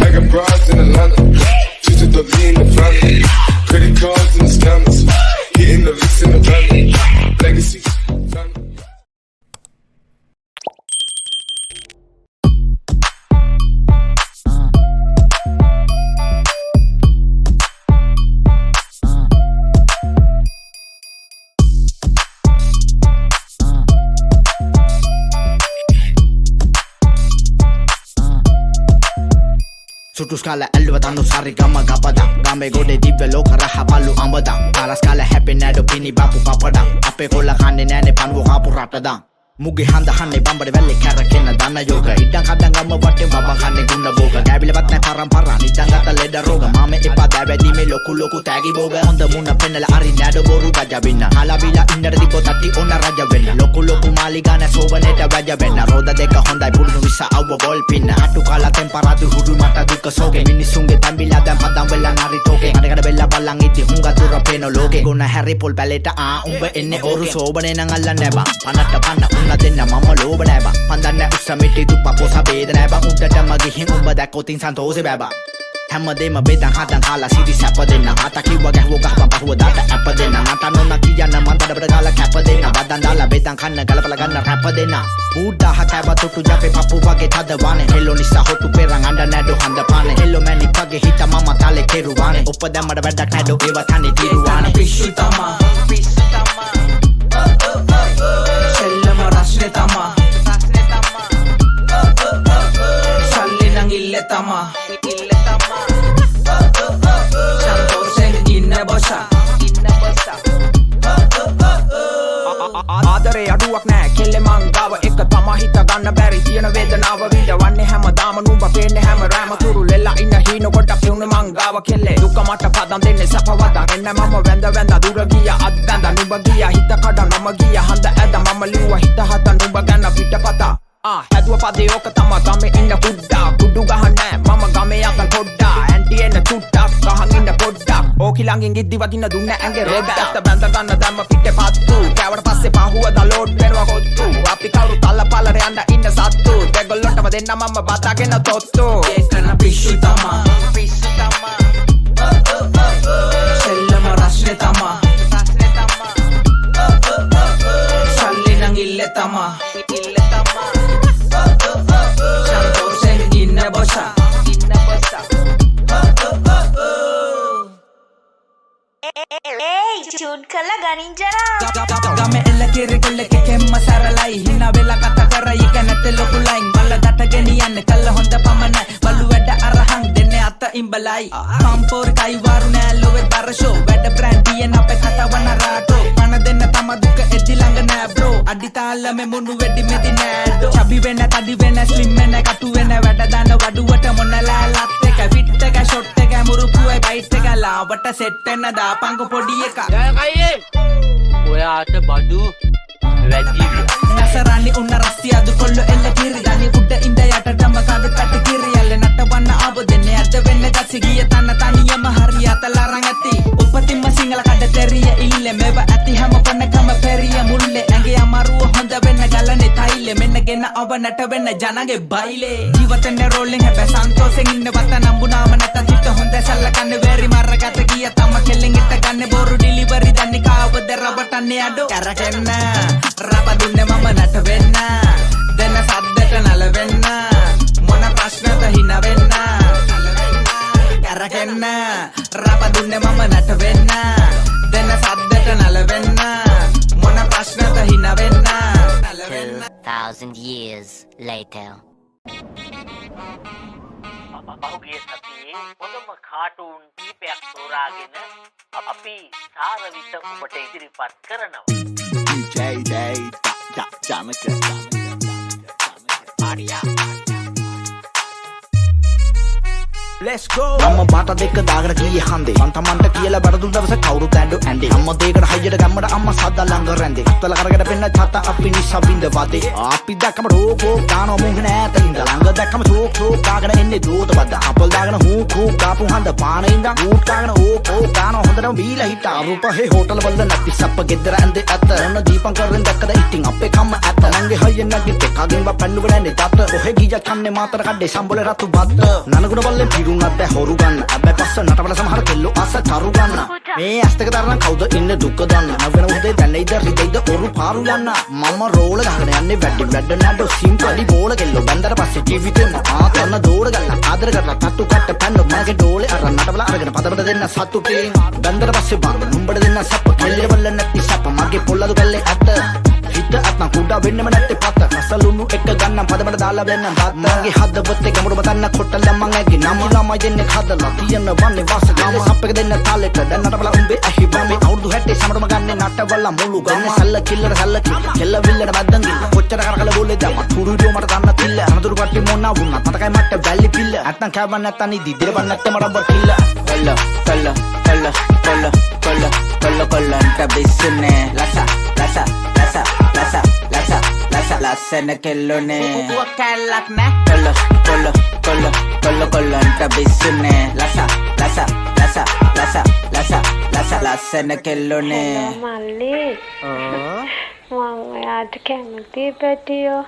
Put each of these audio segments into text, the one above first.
I got broads in Atlanta, just to the lean in the family. Credit cards and the scammers, hitting the licks in the family. Legacy, family. Sutuskala elva tanu sari gama gapada game gode divya loka raha palu ambada paraskala happy nado pini bapu papada ape kolla kanne nane panwo hapu ratada muge handa hanne bambade velle karakenna dana yoga iddan kadan gamma watte baba kanne gunna boga gabile batna parampara nidan gata leda roga mame epa davedi me loku loku tagi boga honda munna pennala ari nado boru raja binna halabila innada dibbo tatti onna raja wenna loku loku maligana sobaneta raja wenna roda deka hondai pulunu visa awwa ball pinna atu kala temparatu hudu mata dukka soge minisunge tambila dan padam wella nari toke kadagada bella ballang iti hunga dura peno loke gonna harry pol paleta umba enne oru sobane nan allanne ba panatta panna unna denna mama lobane ba pandanne ussamiti duppa posa bedane ba uddata magi hin umba dakkotin santose baba හැමදේම බෙදන් හදන් කාලා සිරි සැප දෙන්න මත කිව්ව ගැහුව ගහපන් පහුව දාට ඇප දෙන්න මට නොන කියන්න මන්දඩ ගාලා කැප දෙන්න වදන් දාලා බෙදන් කන්න ගලපලා ගන්න රැප දෙන්න බුද්ධහ කැව තුටු ජපේ පප්පු වගේ තද වනේ හෙල්ලෝ නිසා හොටු පෙරන් අඬ නැඩු හඳ පානේ හෙල්ලෝ මැනික් වගේ හිත මම තාලේ කෙරුවානේ ඔප දැම්මඩ වැඩක් නැඩෝ ඒව තනි තිරුවානේ පිස්සු තමා සෙල්ලම රස්නේ තමා සල්ලි නං ඉල්ලේ තමා ආදරේ අඩුවක් නෑ කෙල්ලේ මං ගාව එක තමා හිත ගන්න බැරි තියෙන වේදනාව විඳවන්නේ හැමදාම නුඹ පේන්නේ හැම රෑම තුරුලෙලා ඉන්න හීන කොට පෙවුනේ මං ගාව කෙල්ලේ දුක මට පදම් දෙන්නේ සපවදා එන්න මම වැඳ වැඳ දුර ගියා අත් වැඳ නුඹ ගියා හිත කඩ නම ගියා හඳ ඇද මම ලිව්වා හිත හත නුඹ ගන්න පිටපතා හැදුව පදේ ඕක තමා ගමේ ඉන්න කුඩ්ඩා කුඩු ගහන්නේ මම ගමේ අකල් පොඩ්ඩා ඇන්ටි එන්න චුට්ටක් ගහන් ඉන්න පොඩ්ඩක් ඕකි ළඟින් ගිද්දි වදින්න දුන්න ඇඟේ රෙද්දත් බැඳ ගන්න දැම්ම පිටේ පත්තු කෑවට පස්සේ පහුවදා ලෝඩ් වෙනවා කොත්තු අපි කවුරු තල්ලපල්ලර යන්න ඉන්න සත්තු දෙගොල්ලන්ටම දෙන්න මම බතාගෙන තොත්තු ඒකන පිස්සු තමා සෙල්ලම රස්නේ තමා සල්ලි නං ඉල්ලේ තමා චූන් කළා ගනින් ජරා ගමේ එල්ල කිරිකොල්ලක කෙම්ම සරලයි හින වෙලා කතා කරයි කනත ලොකු ලයින් බල්ල දට ගෙනියන්නේ කල්ල හොඳ පමණයි බලු වැඩ අරහන් දෙන්නේ අත ඉඹලයි කම්පෝර් කයිවාරු නෑ ලොවේ බරෂෝ වැඩ බ්‍රෑන්ඩ් දියන අපේ කතාවන රාටෝ පණ දෙන්න තම දුක එදි ළඟ නෑ බ්‍රෝ අඩි තාලෙ මුණු වෙඩි මෙදි නෑඩෝ චබි වෙන තඩි වෙන ස්ලිම් වෙන කටු වෙන වැඩ දාන වඩුවට මොනලා ලත් එක ෆිට් එක ෂොට් එක මුරුපුයි බයිට් එක ලාවට සෙට් වෙන දාපංග පොඩි එක කයියේ ඔයාට බඩු වැඩි නසරානි උන්න රස්තියදු කොල්ල එල්ල කිරි දනි උඩ ඉඳ යටටම කඳ පැට කිරි යල්ල නටවන්න ආව දෙන්නේ අද වෙන්න ගසි ගිය තන තනියම හරියට ලරන් ඇති උපතින්ම සිංහල කඩ තෙරිය ඉල්ලේ මෙව ඇති හැම කොනකම පෙරිය මුල්ලේ ඇඟේ අමාරුව හොඳ වෙන්න ගලනේ තයිලේ මෙන්නගෙන අව නට වෙන්න ජනගේ බයිලේ ජීවිතේ රෝලින් හැබැයි සන්තෝෂෙන් ඉන්න වත නම්බුනාම නැත හිත හොඳ සල්ලකන්නේ වෙරි මරගත ගිය තම කෙල්ලෙන් ඉට ගන්න බොරු ඩිලිවරි දන්නේ කාවද රබටන්නේ අඩෝ කරකෙන්න රබ දුන්නේ මම නට වෙන්න දෙන සද්දට නල වෙන්න මොන ප්‍රශ්නද හින වෙන්න කරකෙන්න රබ දුන්නේ මම නට වෙන්න දෙන සද්දට නල වෙන්න මොන ප්‍රශ්නද හින වෙන්න 2,000 years later පහුගිය සතියේ හොඳම කාටූන් කීපයක් තෝරාගෙන අපි සාරවිත ඔබට ඉදිරිපත් කරනවා. let's go අම්ම බාට දෙක දාගෙන ගියේ හන්දේ සන්තමන්ට කියලා බඩදුන් දවස කවුරුත් ඇඬු ඇඬේ අම්ම දෙයකට හයියට ගම්මට අම්මා සද්දා ළඟ රැඳේ අත්තල කරකට පෙන්න තාත්තා අපි නිසා බින්ද වදේ අපි දැක්කම රෝකෝ ගානෝ මුංගන ඈතින්ද ළඟ දැක්කම සෝක් කාගෙන එන්නේ දූත බද්ද අපල් දාගෙන හූ ගාපු හන්ද පානේ ඉඳන් ඌට් කාගෙන ඕ ගානෝ හොඳටම බීලා හිටා රූපහේ හෝටල් වල නැති සප්ප ගෙදර ඇඳේ ඇත්ත ඔන්න දීපං කරෙන් දැක්කද ඉතින් අපේ කම්ම ඇත්ත නංගේ හයියෙන් නැගිට කගෙන් වා පන්නු ගන්නේ තාත්ත කොහෙ ගියා කන්නේ මාතර කඩේ සම්බොලේ රතු බද්ද නනගුණ බල්ලෙන් පිරුන් අත් හොරු ගන්න අබ්බේ පස්ස නටවල සමහර කෙල්ලෝ අස කරු ගන්න මේ ඇස්තක තරණ කවුද ඉන්නේ දුක දන්න නවන උදේ දැනෙයිද රිදෙයිද ඔරු පාරු යන්න මම රෝල ගහගෙන යන්නේ වැඩ නඩ සිම්පලි බෝල කෙල්ලෝ බන්දර පස්සේ ජීවිතේම ආතන දෝඩ ගන්න ආදර කරලා තට්ටු කට්ට පැන්න මගේ ඩෝලේ අර නටවල අරගෙන පදවල දෙන්න සතුටින් බන්දර පස්සේ බං නුඹට දෙන්න සප්ප කෙල්ලවල නැති සප්ප මගේ පොල්ලදු කල්ලේ අත හිත අත්න කුඩා වෙන්නම නැත්තේ පත අසලුණු එක ගන්න පදමට දාලා වෙන්න දාත් මගේ හදවතේ ගමුඩ මතන්න කොට්ටල මං ඇගි නම ළමයි දෙන්නේ හදලා තියන වන්නේ වාස ගාම සප්පක දෙන්න තාලෙට දැන් නටබල උඹේ ඇහි බම්බේ අවුරුදු 60 සමරම ගන්නේ නටබල මුළු ගන්න සල්ල කිල්ලර සල්ල කෙල්ල විල්ලර බද්දන් ගිල්ල කොච්චර කරකල බෝලේ දැම්ම තුරුඩියෝ මට ගන්න තිල්ල අනතුරු පට්ටි මොන්නා වුණා මතකයි මට වැලි පිල්ල නැත්තම් කෑවන් නැත්තම් ඉදි දිරපන් නැත්තම් මට බර කිල්ල කොල්ලන්ට බිස්සුනේ ලස්සන කෙල්ලෝනේ පුපුව කැල්ලක් නෑ කොල්ලන්ට බිස්සුනේ ලස්සන කෙල්ලෝනේ මල්ලි මං ඔයාට කැමති පැටියෝ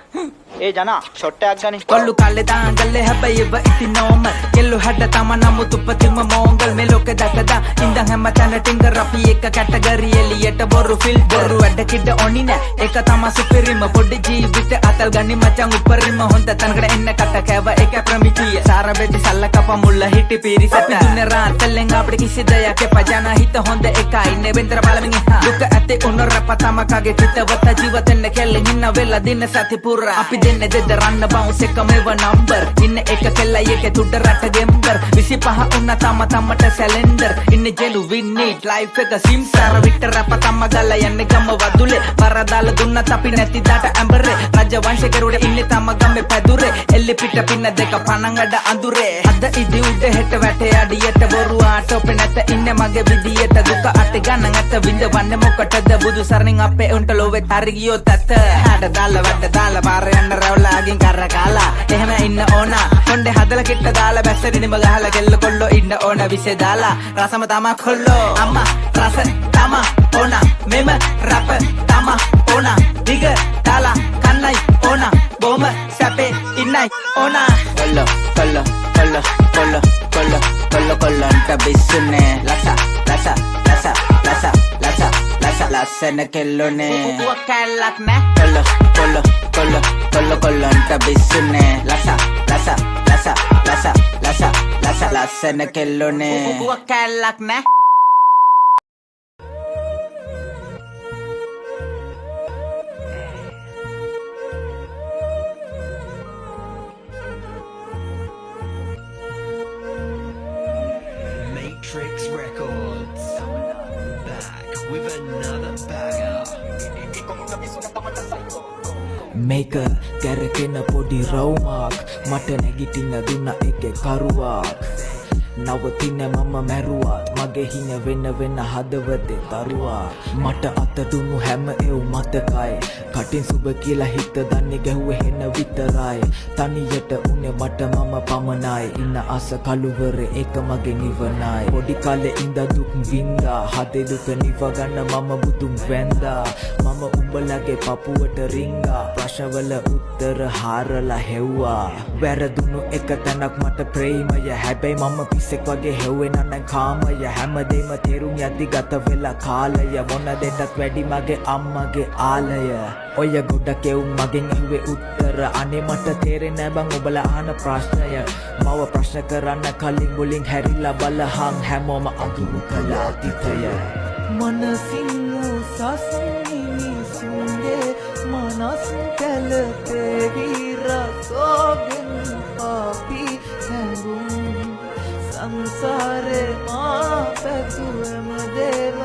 ඒ ජනා ෂොට් එකක් ගනි කොල්ලු කල්ලේ දාංගල්ලේ හැබැයි ඉව ඉතින් නෝමල් කෙල්ලු හැඩ තම නමුත් උපතින්ම මෝංගල් මේ ලෝකේ දැකදා ඉඳන් හැම තැන ටින්ගර් අපි එක කැටගරි එලියට බොරු ෆිල් බොරු වැඩ කිඩ ඕනි නෑ ඒක තම සුපිරිම පොඩි ජීවිත අතල් ගනි මචං උපරිම හොඳ තැනකට එන්න කට කෑව ඒක ප්‍රමිතිය සාර බෙදි සල්ල කප මුල්ල හිටි පිරිසට දුන්න රාතලෙන් අපිට කිසි දෙයක් පජාන හිත හොඳ එකයි නේ වෙන්දර බලමින් දුක ඇති උන රප තම කගේ හිතවත ජීවිතෙන්න කෙල්ලෙන් ඉන්න වෙලා දින සති පුරා අපි දෙන්න දෙද රන්න බවුන්ස් එක මේව නම්බර් ඉන්න එක කෙල්ලයි එක තුඩ රට ගෙම්බර් 25 උන්න තමට සැලෙන්ඩර් ඉන්න ජෙලු වින්නීට් ලයිෆ් එක සිම්සාර වික්ටර් අප තම ගල යන්නේ ගම වදුලේ පරදාල දුන්නත් අපි නැති දාට ඇඹරේ රජ වංශකරුඩ ඉන්නේ තම ගමේ පැදුරේ එල්ලි පිට පින්න දෙක පණංගඩ අඳුරේ අද ඉදි උඩ හෙට වැටේ අඩියට බොරු ආටෝපේ නැත ඉන්නේ මගේ විදියට දුක අට ගන්න ඇත විඳවන්නේ මොකටද බුදු සරණින් අපේ උන්ට ලෝවෙත් හරි ගියොත් ඇත හැඩ දාලා වැඩ දාලා පාර යන්න රැවලාගෙන් කරකාලා එහෙම ඉන්න ඕන කොණ්ඩේ හදලා කිට්ට දාලා බැස්සරිනිම ගහලා කෙල්ල කොල්ලෝ ඉන්න ඕන විසේ දාලා රසම තමා කොල්ලෝ අම්මා රස තමා ඕන මෙම රප තමා ඕන දිග දාලා කන්නයි ඕන බොම සැපේ ඉන්නයි ඕන කොල්ලන්ට බිස්සුනේ ලස්සන කෙල්ලෝනේ පුපුව කැල්ලක් නෑ කොල්ලන්ට බිස්සුනේ ලස්සන කෙල්ලෝනේ පුපුව කැල්ලක් නෑ Matrix Records back with another banger. මේක කැරකෙන පොඩි රවුමක් මට නැගිටින්න දුන්න එකේ කරුවක් නවතින මම මැරුවත් මගේ හින වෙන හදවතේ දරුවා මට අත දුන්නු හැම එව් මතකයි කටින් සුබ කියලා හිත දන්නේ ගැහුවේ හෙන විතරයි තනියට උනේ මට මම පමණයි ඉන්න අස කලුවරේ ඒක මගේ නිවනයි පොඩි කාලේ ඉඳ දුක් වින්දා හදේ දුක නිව ගන්න මම බුදුන් වැන්දා මම උඹලගේ පපුවට රිංගා ප්‍රශ්නවල උත්තර හාරලා හෙව්වා වැරදුණු එක තැනක් මට ප්‍රේමය හැබැයි මම පිස්සෙක් වගේ හෙව්වේ නෑ කාමය හැමදේම තේරුම් යද්දි ගත වෙලා කාලය මොන දෙයක්වත් වැඩි මගේ අම්මගේ ආලය ඔය ගොඩක් එවුන් මගෙන් ඇහුවේ උත්තර අනේ මට තේරෙන්නේ නෑ බං ඔබලා අහන ප්‍රශ්නය මව ප්‍රශ්න කරන්න කලින් මුලින් හැරිලා බලහන් හැමෝම අඳුරු කළ අතීතය මනසින් සසනිනිසුන්ගේ මනස් කැලපේ හිරසෝගෙන් පාපි හැඟුම් සංසාරේ මා පැතුවම දේව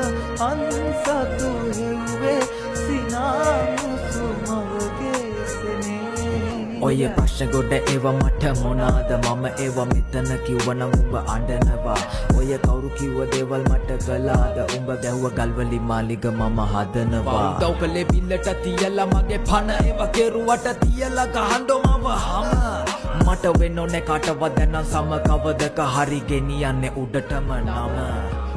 අන්සතු හෙව්වේ සිනාමුසු මවගේ සෙනේ ඔය ප්‍රශ්න ගොඩ ඒව මට මොනාද මම ඒව මෙතන කිව්වනම් උඹ අඬනවා ඔය කවුරු කිව්ව දේවල් මට කළාද උඹ ගැහුව ගල්වලි මාලිග මම හදනවා උදව් කළේ බිල්ලට තියලා මගේ පණ ඒව කෙරුවට තියලා ගහන්නෝ මම හම මට වෙන්න ඕනේ කාටවත් දැන් සම කවදක හරි ගෙනියන්නේ උඩටම නම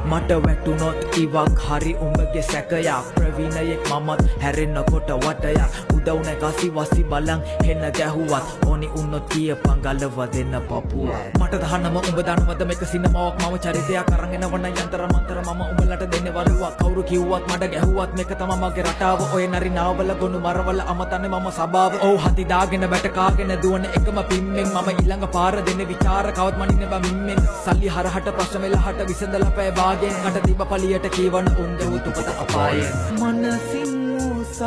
මට වැටුනොත් ඉවක් හරි උඹගේ සැකයක් ප්‍රවීණයෙක් මමත් හැරෙන්නකොට වටයක් උදව් නැගසි වසි බලන් හෙන්න ගැහුවත් ඕනි උන්නොත් කියපන් ගලව දෙන්න පපුව මට දහන්නම උඹ දන්නවද මේක සිනමාවක් මම චරිතයක් අරන් එනවන යන්තර මන්තර මම උඹලට දෙන්නේ වරුවක් කවුරු කිව්වත් මට ගැහුවත් මේක තමයි මගේ රටාව ඔය නරි නාවල ගොනු මරවල අමතන්නේ මම සබාව ඔව් හති දාගෙන වැට කාගෙන දුවන එකම පිම්මෙන් මම ඊළඟ පාර දෙන්නේ විචාර කවත් මනින්න බෑ මිම්මෙන් සල්ලි හරහට ප්‍රශ්න වෙලහට විසඳලා පෑ වාගෙන් කට තිබ පලියට කීවන උන්ද උතුපත අපායේ මනසින් උසස්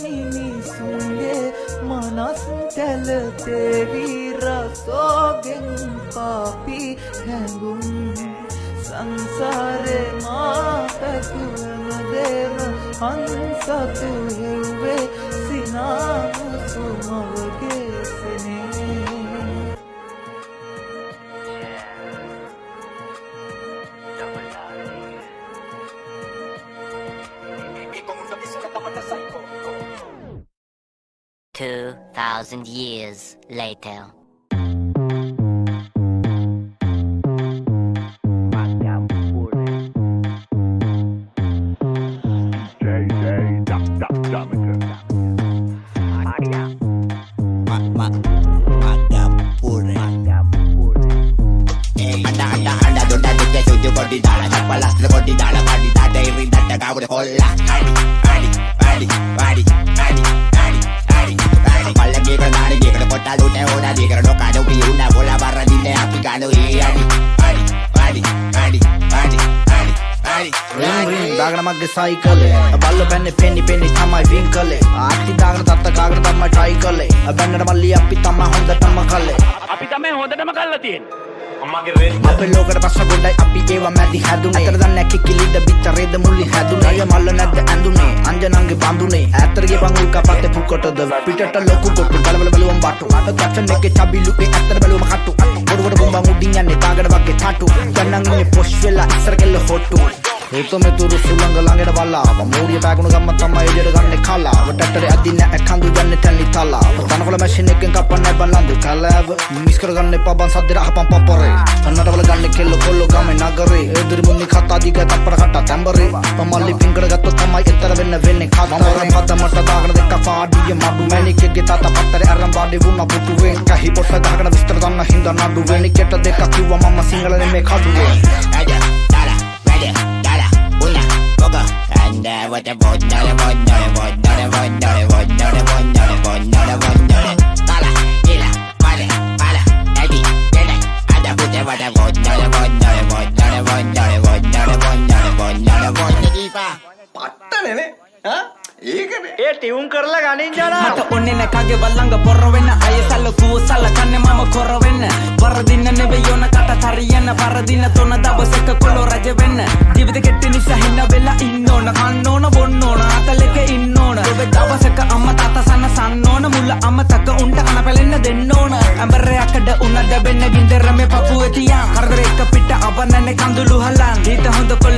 මිනිසුන්ගේ මනස් තැල දෙවි රසෝගෙන් පාපි හැඟුම් සංසාරේ මාතකුවන දේව හංසතු හෙව්වේ සිනාමුසු මවගේ සෙනේ 2,000 years later. මගේ සයිකලේ බල්ල පැන්නේ පෙන්නි පෙන්නි තමයි වින් කලේ ආටි දාගෙන තත්ත කාගෙන තමයි try කලේ බැන්නට මල්ලි අපි තමයි හොඳටම කලේ අපි තමයි හොඳටම කල්ලා තියෙන්නේ අම්මගේ රෙදි අපේ ලෝකෙට පස්ස ගොඩයි අපි ඒව මැදි හැදුනේ අතර දන්නේ කිකිලිද පිටරේද මුල්ලි හැදුනේ අය මල්ල නැද්ද ඇඳුනේ අංජනන්ගේ බඳුනේ ඇතරගේ බංගුල් කපත්තේ පුකොටද පිටට ලොකු කොටු බලබල බලුවම් බටු අත දක්ෂන් එකේ චබිලු ඒ ඇතර බලුවම කටු බොරුවට බොම්බන් උඩින් යන්නේ තාගඩ වගේ ටටු ගන්නන් ඉන්නේ පොෂ් වෙලා ඉස්සර කෙල්ල හොට්ටු ඒතොමෙ තුරු සුළඟ ළඟට වලාව මෝරිය පැගුණු ගම්ම තමයි එළියට ගන්නේ කලාව ටටරේ අදින්න ඇකඳු යන්නේ තැලි තලාව තනකොළ මැෂින් එකෙන් කපන්නේ බලන්දු කලාව මිස් කරගන්න එපා බන් සද්දේ අහපන් පපරේ කන්නටවල ගන්නේ කෙල්ල කොල්ල ගමේ නගරේ එදිරි මුන්නි කතා දිග තප්පර කට තැඹරේ මල්ලි පිංගඩ ගත්තොත් තමයි එතර වෙන්නේ කතරේ පදමට දාගෙන දෙක පාඩිය මඩු මැනිකගේ තාත පත්තරේ අරන් බාඩි වුණා පුටුවෙන් කහි පොට දාගෙන විස්තර දන්න හින්දා නඩු වෙනිකට දෙක කිව්වා මම සිංහල නෙමේ කඩුවේ what the what the Pala, ila, pala, ebi, dele, ada pute what A tune කරලා ගනින් ජනා මට ඔන්නේ නැකගේ වල්ලංග පොර වෙන්න අයසල්ල කුවසල්ල කන්නේ මම කොර වෙන්න වරදින්න නෙවෙයි යොන කට තරියන්න වරදින්න තොන දවසක කොළ රජ වෙන්න ජීවිත කෙටි නිසා හින්න වෙලා ඉන්න ඕන කන්න ඕන බොන්න ඕන අතලෙක ඉන්න ඕන ඔබ දවසක අම්මා තාත්තා සන්න ඕන මුල අමතක උන්ට කන පැලෙන්න දෙන්න ඕන අඹරයකඩ උනද වෙන්න ගින්දර මේ පපුවේ තියන් කරදර එක පිට අවනන්නේ කඳුළු හලන් හිත හොඳ